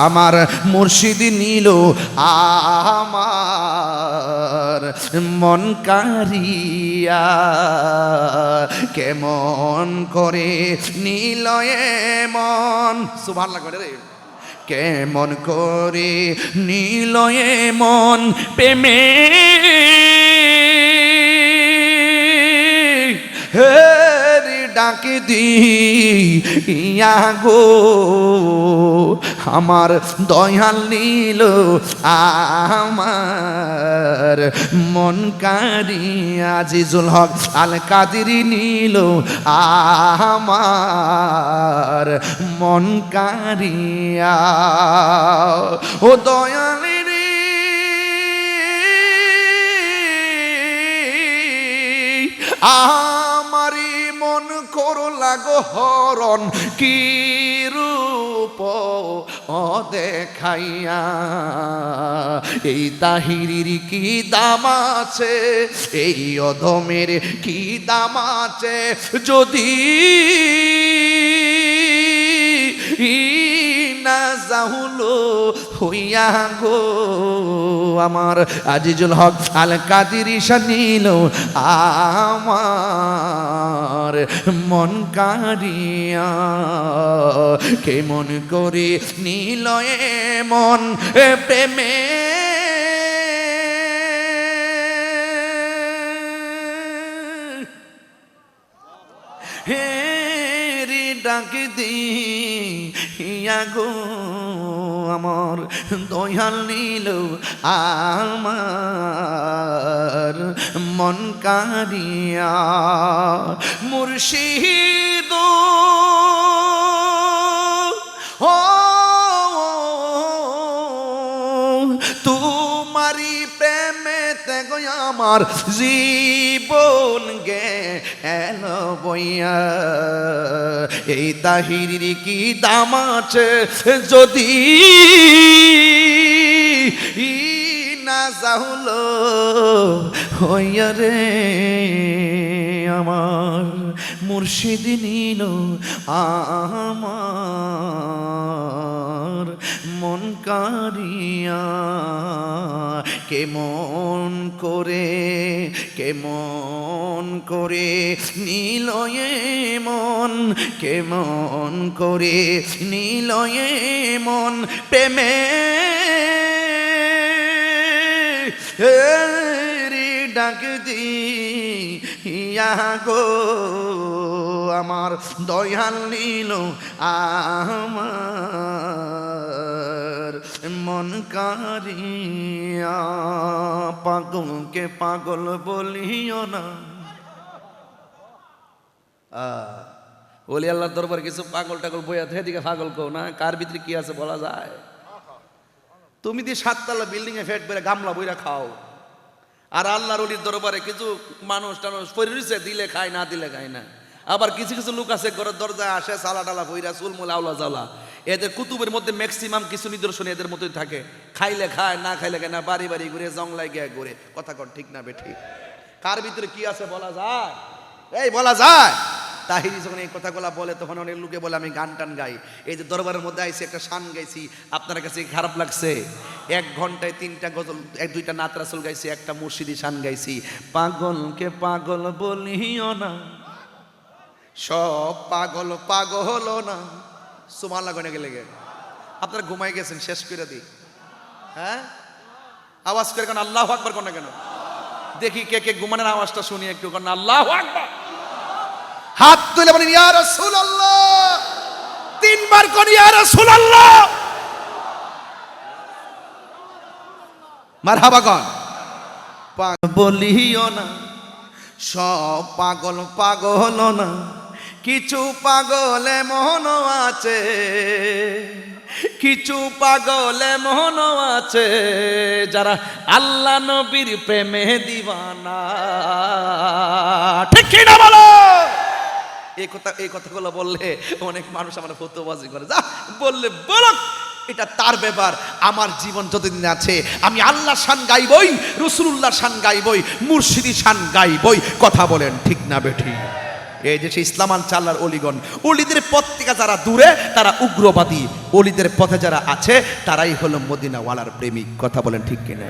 আমার মুর্শিদ নিল আমার মন কারিয়া কেমন করে নিল মন সুবহানাল্লাহ করে রে কেমন করে নিল মন প্রেমে ডাক দিয়া গো আমার দয়াল নিল আমার মন কারিয়া আজিজুল হক আল কাদেরী নিল আমার মন কারিয়া ও দয়াল আমারি মন করলা গো হরণ কি রূপ ও দেখাইয়া এই তাহিরির কি দাম আছে এই অধমের কি দাম আছে যদি না যাহুলো হইয়া গো আমার আজিজুল হক আল কাদেরী নিল আমার মন কারিয়া কেমন করে নিল মন প্রেমে হে ডাক দিয়া গো আমার দয়াল নিল আমার মন কারিয়া মুর্শিদ ও তোমারি প্রেমেতে গো আমার জীবন গেল বইয়া এই তাহিরির কি দাম আছে যদি না যাহুলো হইয়া রে আমার মুর্শিদ নিল আমার মন কারিয়া কেমন করে নিল মন কেমন করে নিল মন প্রেমে ডাক দিয়া গো আমার দয়াল নিল আমার মন কারিয়া পাগলকে পাগল বলিও না ওলি আল্লাহর দরবার কিছু পাগল টাগল বইয়া থেকে পাগল কও না কার ভিতরে কি আছে বলা যায় তুমি দিয়ে 7 তলা বিল্ডিং এ ফেট বেড়ে গামলা বইরা খাও আর আল্লাহর ওলির দরবারে কিছু মানুষ টানুষ পরিছে দিলে খায় না দিলে খায় না আবার কিছু কিছু লোক আছে ঘরের দরজায় আসে সালা টালা বইরা চুলমুল আওলা জ্বালা এদের কুতুবের মধ্যে ম্যাক্সিমাম কিছু নিদর্শন এদের মতোই থাকে খাইলে খায় না খাইলে খায় না বাড়ি বাড়ি ঘুরে জংলাই গিয়ে ঘুরে কথা কর ঠিক না বেঠিক কার ভিতরে কি আছে বলা যায় এই বলা যায় তাহিরি যখন এই কথাগুলা বলে তখন অনেক লোকে বলে আমি গান টান গাই এই যে দরবারের মধ্যে আইসি একটা শান গাইছি আপনার কাছে খারাপ লাগছে 1 ঘন্টায় 3টা গজল 2টা নাত রাসূল গাইছি একটা মুর্শিদি শান গাইছি পাগলকে পাগল বলিও না সব পাগল পাগল না সুবহানাল্লাহ গনে গেলে আপনারা ঘুমাই গেছেন শেষ করে দিই হ্যাঁ আওয়াজ করে কেন আল্লাহু আকবার কোন কেন দেখি কে কে ঘুমানোর আওয়াজটা শুনি একটু কোন আল্লাহু আকবার হাত তুলে বলেন ইয়া রাসূলুল্লাহ 3 বার কোন ইয়া রাসূলুল্লাহ মারহাবা কোন পাগল বলিও না সব পাগল পাগল না কিছু পাগল মন আছে কিছু পাগল মন আছে যারা আল্লাহ নবীর প্রেমে দিওয়ানা ঠিক কি না বলো এই কথাগুলো বললে অনেক মানুষ আমার ফতোয়াবাজি করে যা বললে বলো এটা তার ব্যাপার আমার জীবন যতদিন আছে আমি আল্লাহর শান গাইবই রাসূলুল্লাহর শান গাইবই মুর্শিদি শান গাইবই কথা বলেন ঠিক না বেঠিক এই যে সেই ইসলামান চাল্লার অলিগণ, অলিদের পথ থেকে যারা দূরে তারা উগ্রবাদী, অলিদের পথে যারা আছে তারাই হলো মদিনাওয়ালার প্রেমিক। কথা বলেন ঠিক কিনা?